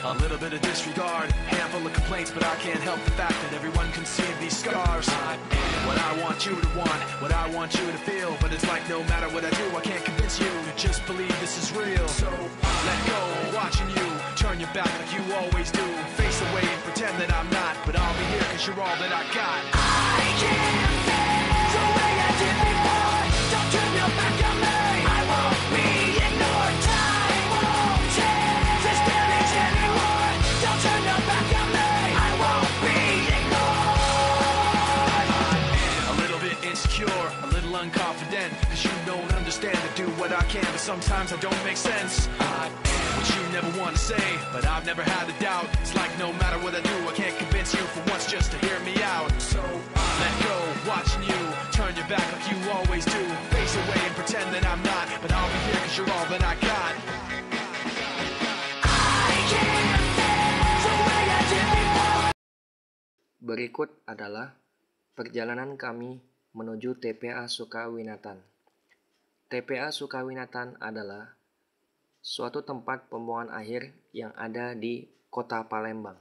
A little bit of disregard, handful of complaints, but I can't help the fact that everyone can see these scars. I am what I want you to want, what I want you to feel, but it's like no matter what I do, I can't convince you to just believe this is real. So let go of watching you turn your back like you always do. Face away and pretend that I'm not, but I'll be here cause you're all that I got. I can't feel the way I did before. Don't turn your back on me. I won't be ignored. Time won't change this damage anymore. Don't turn your back on me. I won't be ignored. I'm a little bit insecure, a little unconfident, cause you don't understand to do what I can, but sometimes I don't make sense. I am what you never want to say, but I've never had a doubt. It's like no matter what I do, I can't convince you for once just to hear me out. So let go, watching you turn your back like you always do. Face away and pretend that I'm not, but I'll be here cause you're all that I got. I can't feel the way I did before. Berikut adalah perjalanan kami menuju TPA Sukawinatan. TPA Sukawinatan adalah suatu tempat pembuangan akhir yang ada di Kota Palembang.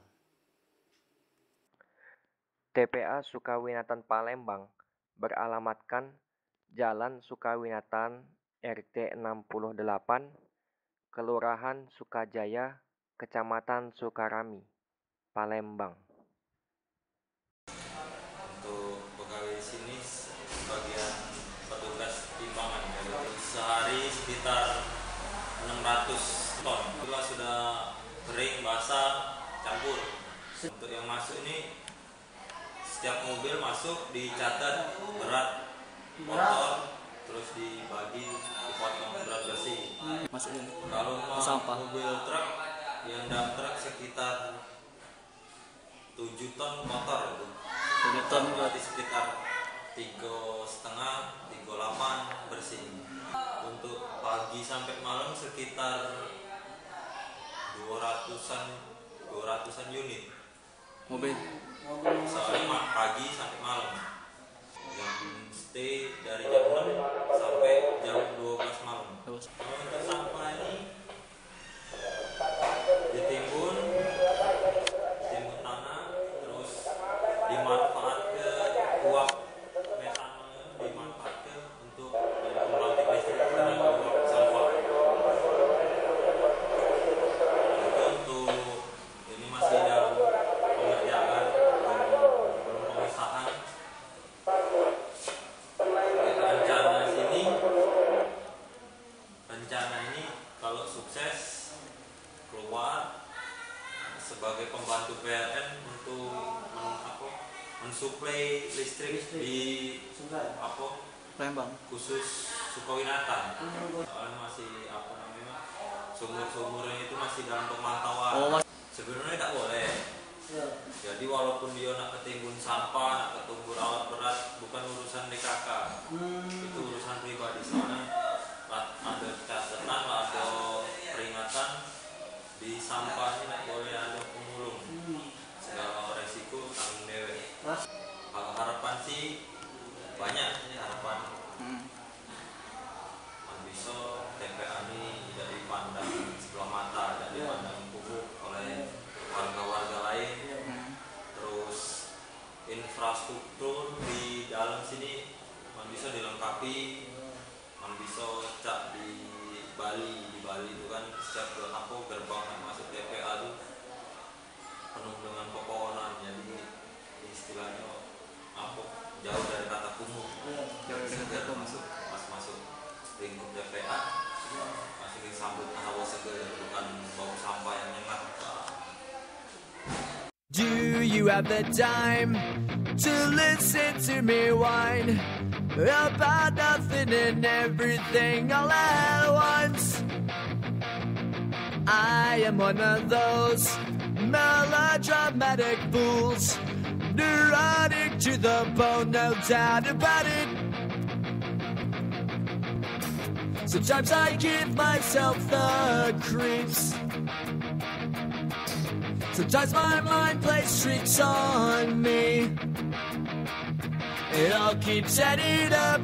TPA Sukawinatan Palembang beralamatkan Jalan Sukawinatan RT 68, Kelurahan Sukajaya, Kecamatan Sukarami, Palembang. Untuk pegawai di sini sebagian petugas timbangan, sehari sekitar 600 ton. Itulah sudah kering, basah, campur. Untuk yang masuk ini, setiap mobil masuk dicatat berat motor, terus dibagi, dipotong berat bersih. Masuknya Kalau sampah. mobil truk, yang dalam truk sekitar 7 ton motor itu. 7 ton berarti sekitar 3,5, 3,8 bersih. Untuk pagi sampai malam sekitar 200-an unit mobil. soalnya pagi sampai malam, jam stay dari jam 6 sampai jam 12 malam. Untuk sampah ini ditimbun tanah, terus dimanfaatkan uap metanol, dimanfaatkan untuk pembangkit listrik tenaga uap sampah. Untuk ini masih dalam pengerjaan, belum pengesahan. Rencana ini kalau sukses keluar sebagai pembantu PLN untuk mensuplai listrik di Palembang. khusus Sukawinatan. Soalnya masih sumur-sumurnya itu masih dalam pemantauan. Sebenarnya tidak boleh. Jadi walaupun dia nak ketimbun sampah, nak ketumbur alat berat, bukan urusan DKK, itu urusan pribadi. Soalnya ada catatan, ada peringatan di sampah ini tidak boleh ada pemulung. Segala resiko tanggung dewe. Kalau harapan sih banyak harapan. Bisa TPA ini tidak dipandang sebelah mata, tidak dipandang buruk oleh warga-warga lain. Terus infrastruktur di dalam sini bisa dilengkapi, bisa cak di Bali itu kan setiap gerbang yang masuk TPA itu penuh dengan pepohonan, jadi istilahnya jauh dari kata kumuh. Segar masuk lingkup TPA masih disambut hawa segar, bukan bau sampah yang nyengat. Do you have the time to listen to me whine about nothing and everything all at once? I am one of those melodramatic fools, neurotic to the bone, no doubt about it. Sometimes I give myself the creeps. Sometimes my mind plays tricks on me. It all keeps adding up.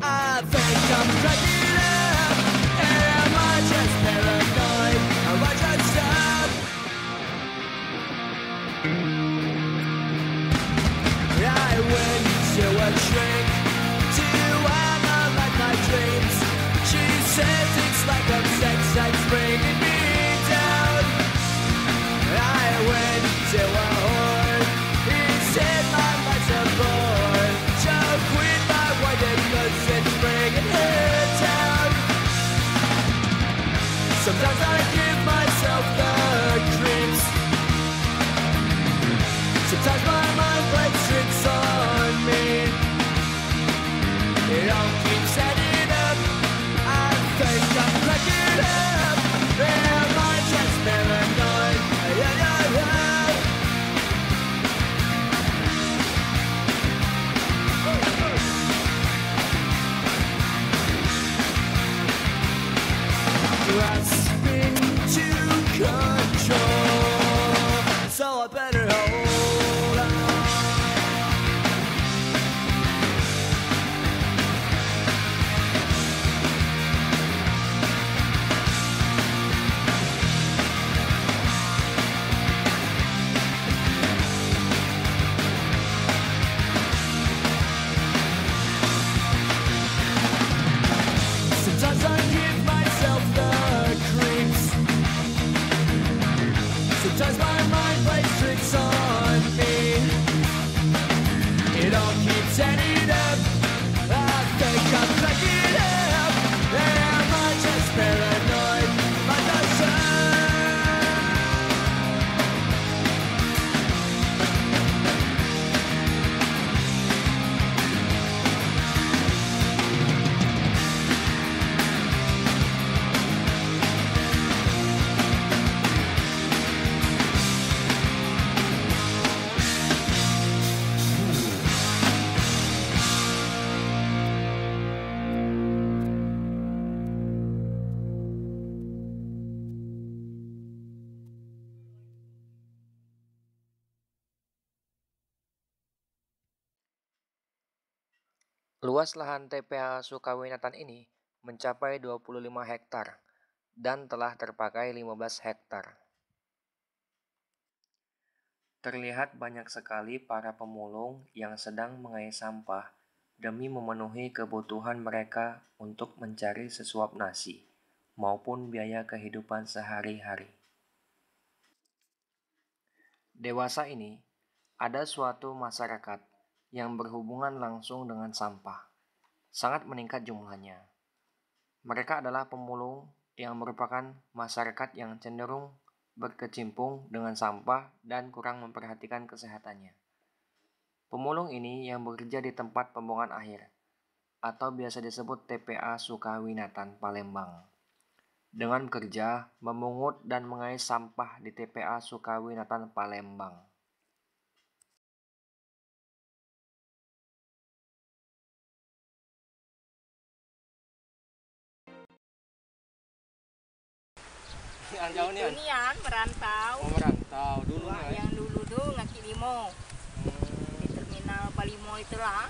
I think I'm cracking up. Am I just paranoid? Am I just up? Sometimes my mind plays tricks on me. It all keeps adding up. I think I'm cracking up. Am I just paranoid? Yeah, yeah, yeah. Grasping to control, so I better hold on. Sometimes I give myself the creeps. Sometimes my mind plays tricks on me. It all keeps adding up. I think I'm cracking up. Am I just paranoid? My concern. Luas lahan TPA Sukawinatan ini mencapai 25 hektar dan telah terpakai 15 hektar. Terlihat banyak sekali para pemulung yang sedang mengais sampah demi memenuhi kebutuhan mereka untuk mencari sesuap nasi maupun biaya kehidupan sehari-hari. Dewasa ini ada suatu masyarakat yang berhubungan langsung dengan sampah, sangat meningkat jumlahnya. Mereka adalah pemulung yang merupakan masyarakat yang cenderung berkecimpung dengan sampah dan kurang memperhatikan kesehatannya. Pemulung ini yang bekerja di tempat pembuangan akhir, atau biasa disebut TPA Sukawinatan Palembang, dengan bekerja, memungut dan mengais sampah di TPA Sukawinatan Palembang. Jauh nih, Itu nian merantau. mau merantau dulu Wah, nih. yang dulu tuh ngaki limo di terminal Palimo itulah.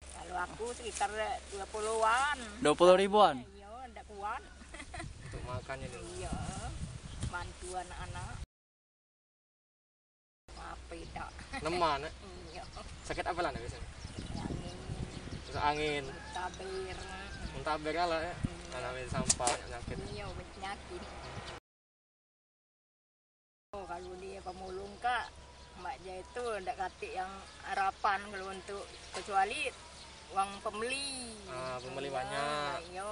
Kalau aku sekitar 20-an. 20 ribuan Iya, ndak kuat. untuk makannya dulu. Iya, bantu anak-anak. Apa tidak? Neman, ya? Iya, Sakit apa lah biasanya? angin, Terus angin, tabir. muntah berala ya. Tanamnya sampah, penyakit. Iya, penyakit. Oh, kalau dia pemulung kak, Mbak Ja itu ndak katik yang harapan kalau untuk kecuali uang pembeli. Pembeli Iya, banyak. Iya.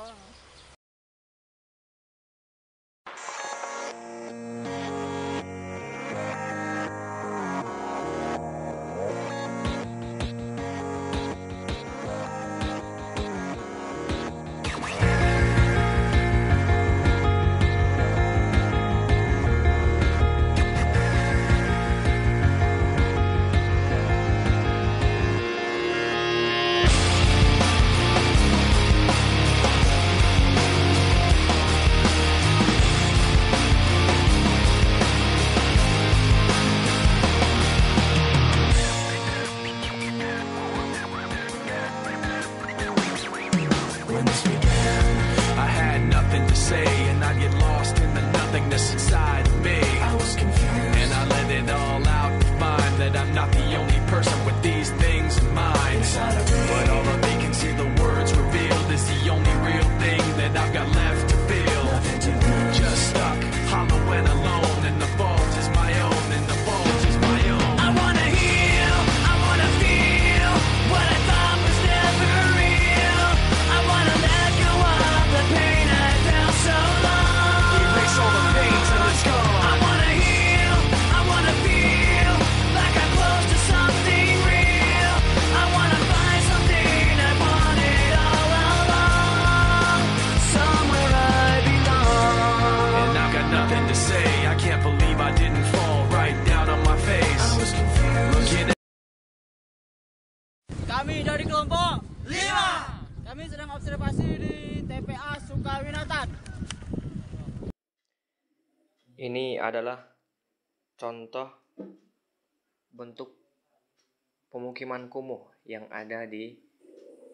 When this began, I had nothing to say, and I'd get lost in the nothingness inside of me. I was confused, and I let it all out to find that I'm not the only person with these things in mind. But all the vacancy the words revealed is the only real thing that I've got left to feel. Just stuck, hollow and alone, and the fault is my own, and the fault is my own. I wanna heal, I wanna feel what I thought was never real. I wanna let go of the pain I felt so long. Erase all the pain till it's gone. I wanna heal. observasi di TPA Sukawinatan. Ini adalah contoh bentuk pemukiman kumuh yang ada di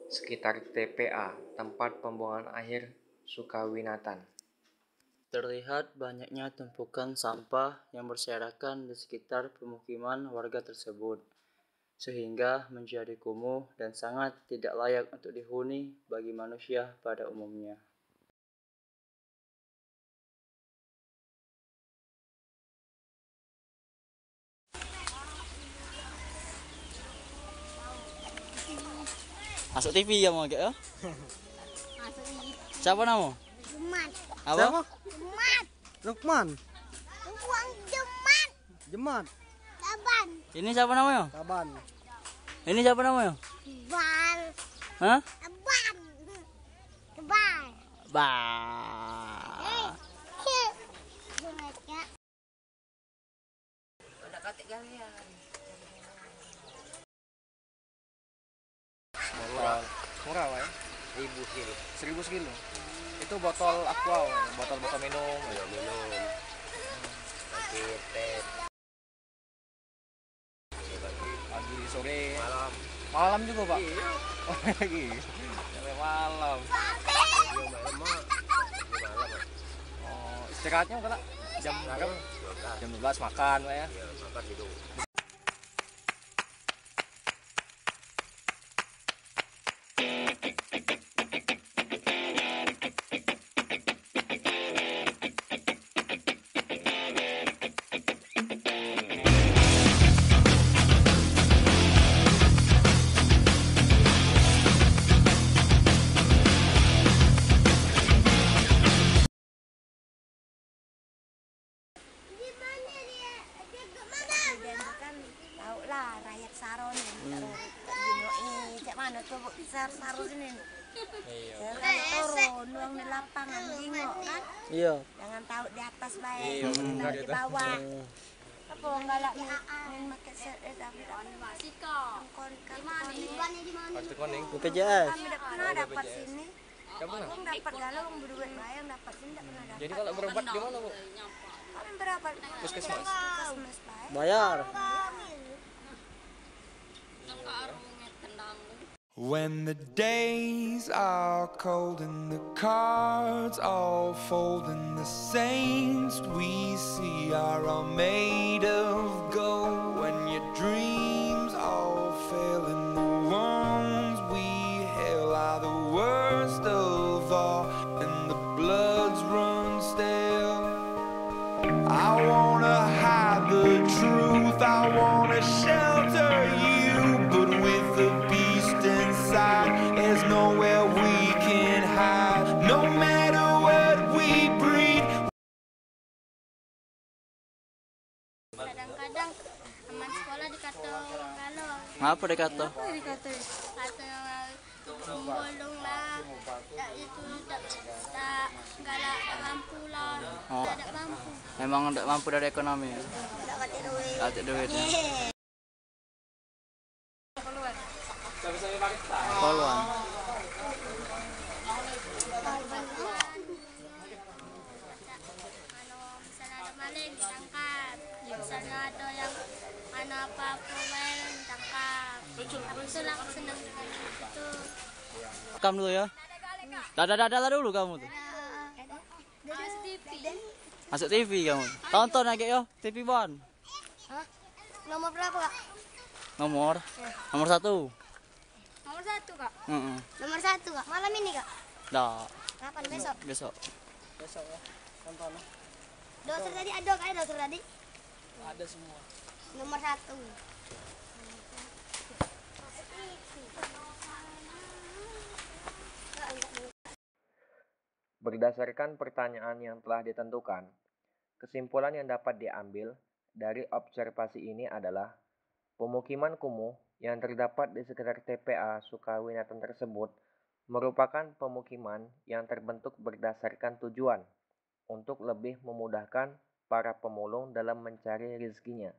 sekitar TPA, tempat pembuangan akhir Sukawinatan. Terlihat banyaknya tumpukan sampah yang berserakan di sekitar pemukiman warga tersebut, sehingga menjadi kumuh dan sangat tidak layak untuk dihuni bagi manusia pada umumnya. Masuk TV ya mau ya? Siapa nama? Jemat. Apa? Jemat. Lukman. Uang jemat. Jemat. Taban. Ini siapa namanya? Taban. Ini siapa namanya? Bal. Hah? Taban. Tebal. Ba. Jematnya. Murah lah ya, 1000 sekilo. Itu botol aqua, botol minum. Pagi, sore, malam juga pak. Oh lagi, sampai malam. Oh istirahatnya enggak jam berapa? Jam 12 makan pak ya. Tahu lah rakyat Saro nih. Cak mana tuh Saro sini. Turun uang di lapangan jingok kan. Iya. Jangan tahu di atas baik, tahu di bawah. Apa galak main pakai tapi BPJS. kami tidak pernah dapat sini. Uang dapat galau, uang berduit bayang dapat sini tidak pernah dapat. Jadi kalau berobat gimana bu? Kami berapa? Puskesmas. Puskesmas baik. Bayar. When the days are cold and the cards all fold and the saints we see are all made of gold, when your dreams all fail and the ones we hail are the worst of all and the bloods run stale, I wanna hide the truth, I wanna shelter you, but with the beast inside, there's nowhere we can hide. No matter what we breed. Kadang-kadang teman sekolah dikata galau. Ngapa dikata? Dikata bolong lah. Tak itu tak galak lampu lah. Oh. Tak ada lampu. Memang tidak mampu dari ekonomi. Tak pakai duit. Tak ada duit. Ya. Poluan. Misalnya ada maling ditangkap. Misalnya ada yang apa-apa main ditangkap. Tapi itulah aku senang dengan itu. Rekam dulu ya. Dadah dulu kamu tuh. Masuk TV. Masuk TV kamu. Tonton aja yo TV Bon. Hah? Nomor berapa kak? Nomor 1. Nomor 1 kak? Nomor 1 kak? Malam ini kak? Dah. Kapan? Besok? Besok. Besok ya. Tonton. Doser tadi ada kak ya doser tadi? Ada semua. Nomor 1. Berdasarkan pertanyaan yang telah ditentukan, kesimpulan yang dapat diambil dari observasi ini adalah pemukiman kumuh yang terdapat di sekitar TPA Sukawinatan tersebut merupakan pemukiman yang terbentuk berdasarkan tujuan untuk lebih memudahkan para pemulung dalam mencari rezekinya.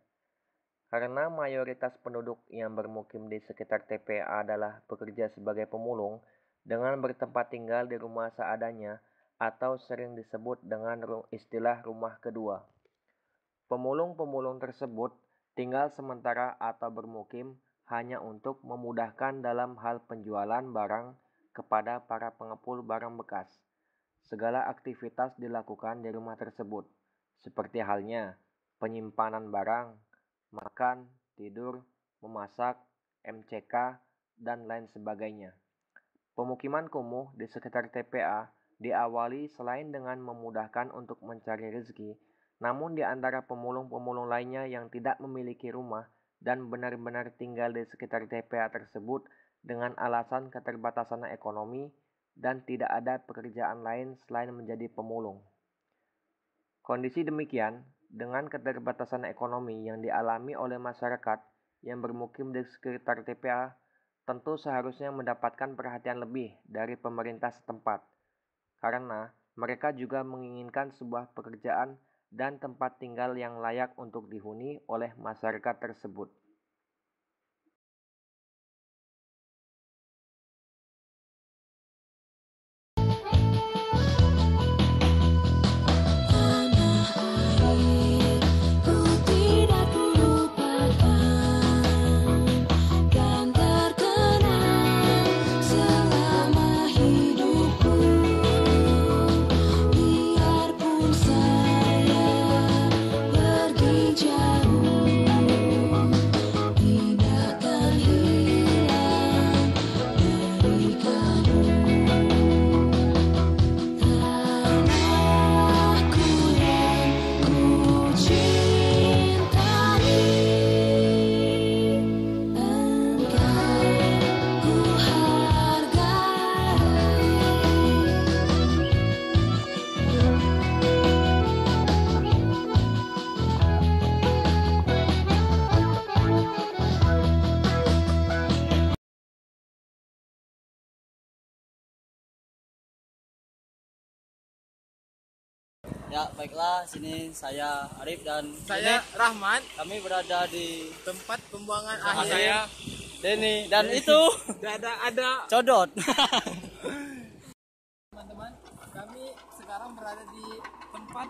Karena mayoritas penduduk yang bermukim di sekitar TPA adalah bekerja sebagai pemulung dengan bertempat tinggal di rumah seadanya atau sering disebut dengan istilah rumah kedua. Pemulung-pemulung tersebut tinggal sementara atau bermukim hanya untuk memudahkan dalam hal penjualan barang kepada para pengepul barang bekas. Segala aktivitas dilakukan di rumah tersebut, seperti halnya penyimpanan barang, makan, tidur, memasak, MCK, dan lain sebagainya. Pemukiman kumuh di sekitar TPA diawali selain dengan memudahkan untuk mencari rezeki, namun di antara pemulung-pemulung lainnya yang tidak memiliki rumah dan benar-benar tinggal di sekitar TPA tersebut dengan alasan keterbatasan ekonomi dan tidak ada pekerjaan lain selain menjadi pemulung. Kondisi demikian, dengan keterbatasan ekonomi yang dialami oleh masyarakat yang bermukim di sekitar TPA, tentu seharusnya mendapatkan perhatian lebih dari pemerintah setempat, karena mereka juga menginginkan sebuah pekerjaan dan tempat tinggal yang layak untuk dihuni oleh masyarakat tersebut. Ya, baiklah, sini saya Arif dan Saya Rahman, kami berada di tempat pembuangan Saya akhir. Denny dan itu Ada Codot. teman-teman, kami sekarang berada di tempat